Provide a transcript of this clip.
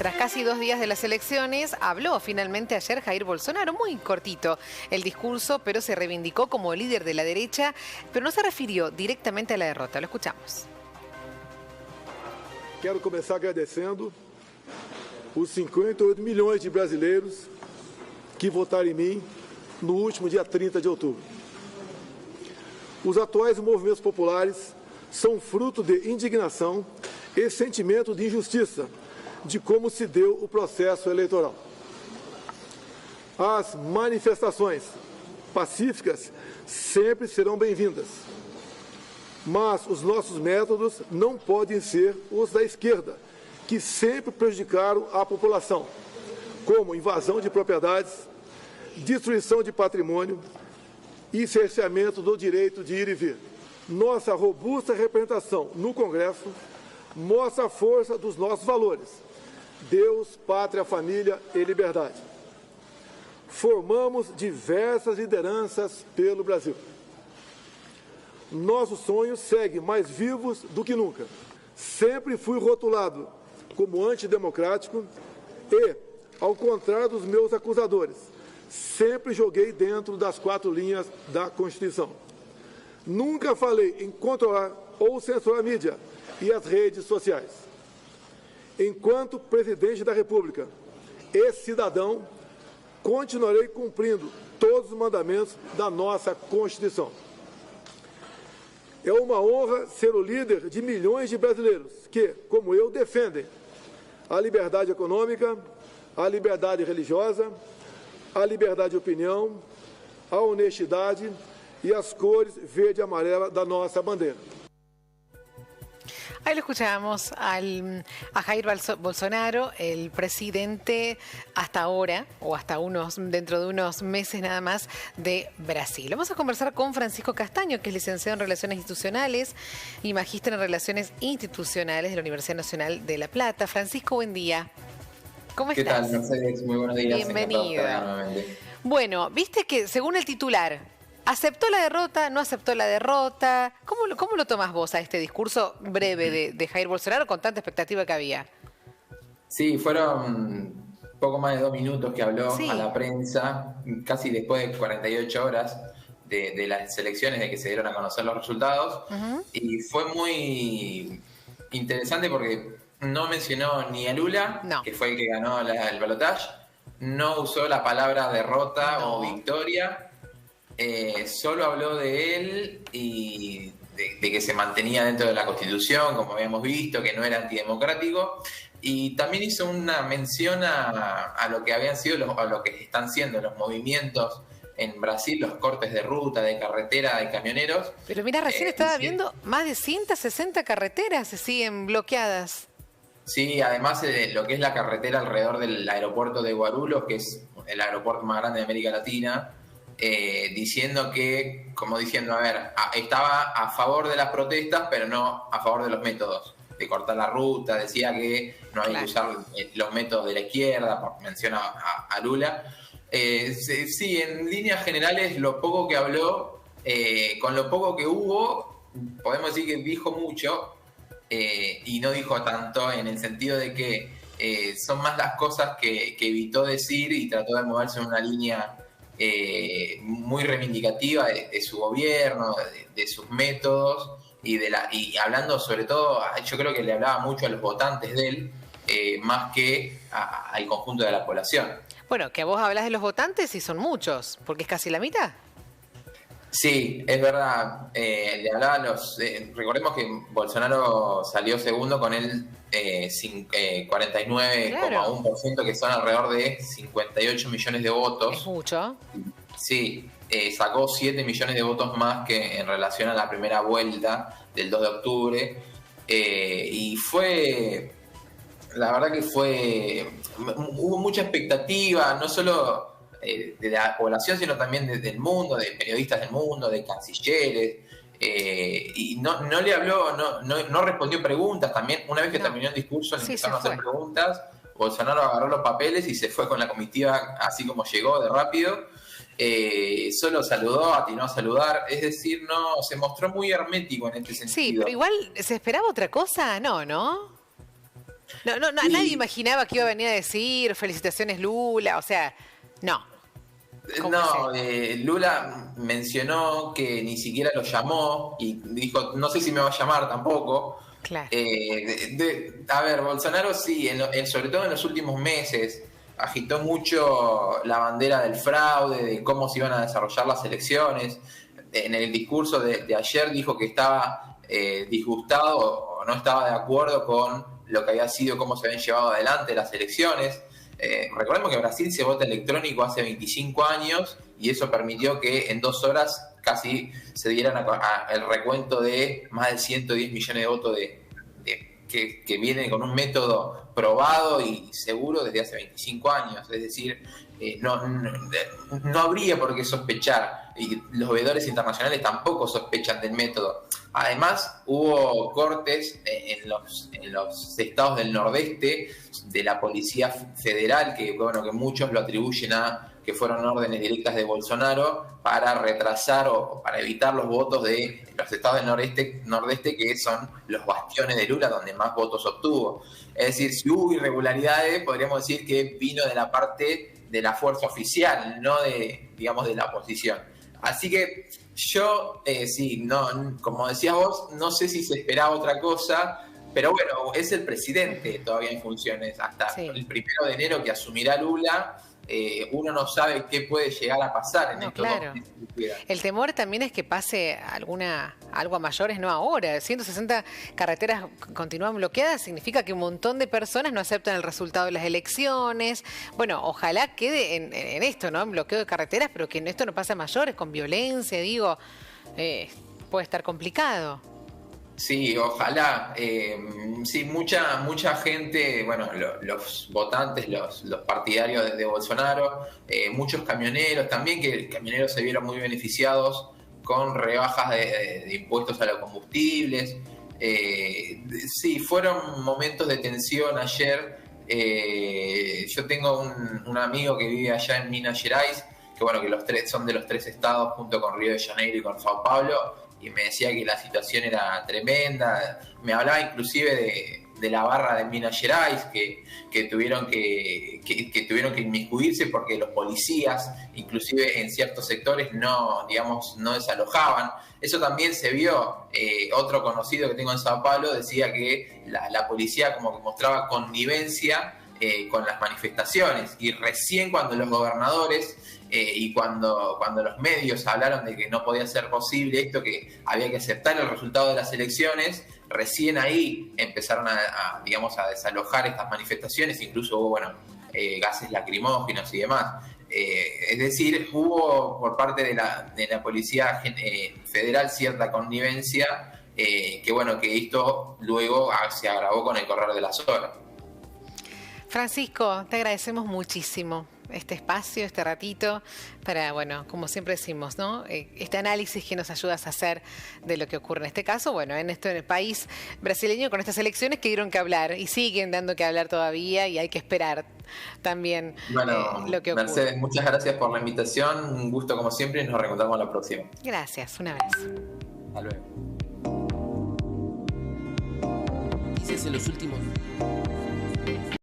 Tras casi 2 días de las elecciones, habló finalmente ayer Jair Bolsonaro, muy cortito el discurso, pero se reivindicó como líder de la derecha, pero no se refirió directamente a la derrota. Lo escuchamos. Quero começar agradecendo os 58 milhões de brasileiros que votaram em mim no último dia 30 de outubro. Os atuais movimentos populares são fruto de indignação e sentimento de injustiça de como se deu o processo eleitoral. As manifestações pacíficas sempre serão bem-vindas, mas os nossos métodos não podem ser os da esquerda, que sempre prejudicaram a população, como invasão de propriedades, destruição de patrimônio e cerceamento do direito de ir e vir. Nossa robusta representação no Congresso mostra a força dos nossos valores: Deus, pátria, família e liberdade. Formamos diversas lideranças pelo Brasil. Nossos sonhos seguem mais vivos do que nunca. Sempre fui rotulado como antidemocrático e, ao contrário dos meus acusadores, sempre joguei dentro das 4 linhas da Constituição. Nunca falei em controlar ou censurar a mídia e as redes sociais. Enquanto presidente da República e cidadão, continuarei cumprindo todos os mandamentos da nossa Constituição. É uma honra ser o líder de milhões de brasileiros que, como eu, defendem a liberdade econômica, a liberdade religiosa, a liberdade de opinião, a honestidade y as cores verde y amarela de nuestra bandera. Ahí lo escuchábamos a Jair Bolsonaro, el presidente hasta ahora, o hasta dentro de unos meses nada más, de Brasil. Vamos a conversar con Francisco Castaño, que es licenciado en Relaciones Institucionales y magíster en Relaciones Institucionales de la Universidad Nacional de La Plata. Francisco, buen día. ¿Cómo estás? ¿Qué tal, Mercedes? Muy buenos días. Bienvenido. Bueno, viste que según el titular, ¿aceptó la derrota? ¿No aceptó la derrota? ¿Cómo lo tomás vos a este discurso breve de Jair Bolsonaro con tanta expectativa que había? Sí, fueron poco más de 2 minutos que habló a la prensa, casi después de 48 horas de las elecciones, de que se dieron a conocer los resultados. Y fue muy interesante porque no mencionó ni a Lula, que fue el que ganó el balotaje, no usó la palabra derrota o victoria. Solo habló de él y de que se mantenía dentro de la Constitución, como habíamos visto, que no era antidemocrático, y también hizo una mención a lo que habían sido, a lo que están siendo los movimientos en Brasil, los cortes de ruta, de carretera, de camioneros. Pero mira, recién estaba viendo más de 160 carreteras se siguen bloqueadas. Sí, además lo que es la carretera alrededor del aeropuerto de Guarulhos, que es el aeropuerto más grande de América Latina, diciendo que, como diciendo, a ver, estaba a favor de las protestas, pero no a favor de los métodos, de cortar la ruta, decía que no hay que usar los métodos de la izquierda, menciona a Lula. Sí, en líneas generales, lo poco que habló, con lo poco que hubo, podemos decir que dijo mucho, y no dijo tanto, en el sentido de que son más las cosas que evitó decir y trató de moverse en una línea muy reivindicativa de su gobierno, de sus métodos y hablando sobre todo, yo creo que le hablaba mucho a los votantes de él, más que al conjunto de la población. Bueno, que vos hablas de los votantes y son muchos, porque es casi la mitad. Sí, es verdad. Le hablaba a los... recordemos que Bolsonaro salió segundo con el 49,1%, que son alrededor de 58 millones de votos. Es mucho. Sí, sacó 7 millones de votos más que en relación a la primera vuelta del 2 de octubre. Y fue... La verdad que hubo mucha expectativa, no solo de la población, sino también del mundo, de periodistas del mundo, de cancilleres, y no le habló, no respondió preguntas. También una vez que terminó el discurso le empezaron a hacer preguntas. Bolsonaro agarró los papeles y se fue con la comitiva así como llegó, de rápido. Solo saludó, atinó a saludar, es decir, no se mostró muy hermético en este sentido. Sí, pero igual se esperaba otra cosa, ¿no? Nadie imaginaba que iba a venir a decir felicitaciones Lula, o sea, no. No, Lula mencionó que ni siquiera lo llamó y dijo, no sé si me va a llamar tampoco. Claro. A ver, Bolsonaro sí, sobre todo en los últimos meses, agitó mucho la bandera del fraude, de cómo se iban a desarrollar las elecciones. En el discurso de ayer dijo que estaba disgustado o no estaba de acuerdo con lo que había sido, cómo se habían llevado adelante las elecciones. Recordemos que en Brasil se vota electrónico hace 25 años y eso permitió que en 2 horas casi se dieran el recuento de más de 110 millones de votos que vienen con un método probado y seguro desde hace 25 años. Es decir, no habría por qué sospechar, y los veedores internacionales tampoco sospechan del método. Además, hubo cortes en los estados del nordeste de la Policía Federal, que muchos lo atribuyen a que fueron órdenes directas de Bolsonaro para retrasar o para evitar los votos de los estados del nordeste, que son los bastiones de Lula, donde más votos obtuvo. Es decir, si hubo irregularidades, podríamos decir que vino de la parte de la fuerza oficial, no de la oposición. Así que yo, como decías vos, no sé si se esperaba otra cosa, pero bueno, es el presidente todavía en funciones hasta el 1 de enero que asumirá Lula. Uno no sabe qué puede llegar a pasar en estos 2 meses que quedan. El temor también es que pase algo a mayores, no ahora. 160 carreteras continúan bloqueadas, significa que un montón de personas no aceptan el resultado de las elecciones. Bueno, ojalá quede en esto, ¿no? En bloqueo de carreteras, pero que en esto no pase a mayores, con violencia, puede estar complicado. Sí, ojalá. Sí, mucha gente, los votantes, los partidarios de Bolsonaro, muchos camioneros también, que camioneros se vieron muy beneficiados con rebajas de impuestos a los combustibles. Sí, fueron momentos de tensión ayer. Yo tengo un amigo que vive allá en Minas Gerais, que los tres son de los 3 estados junto con Río de Janeiro y con Sao Paulo, y me decía que la situación era tremenda. Me hablaba inclusive de la barra de Minas Gerais, que tuvieron que inmiscuirse porque los policías, inclusive en ciertos sectores, no desalojaban. Eso también se vio. Otro conocido que tengo en Sao Paulo decía que la policía como que mostraba connivencia con las manifestaciones, y recién cuando los gobernadores y cuando los medios hablaron de que no podía ser posible esto, que había que aceptar el resultado de las elecciones, recién ahí empezaron a desalojar estas manifestaciones. Incluso hubo gases lacrimógenos y demás. Es decir, hubo por parte de la Policía Federal cierta connivencia, que esto luego se agravó con el correr de las horas. Francisco, te agradecemos muchísimo este espacio, este ratito, para, como siempre decimos, ¿no? Este análisis que nos ayudas a hacer de lo que ocurre en este caso, en el país brasileño, con estas elecciones que dieron que hablar y siguen dando que hablar todavía, y hay que esperar también lo que ocurre. Mercedes, muchas gracias por la invitación, un gusto como siempre, y nos reencontramos la próxima. Gracias, un abrazo. Hasta luego. Dices en los últimos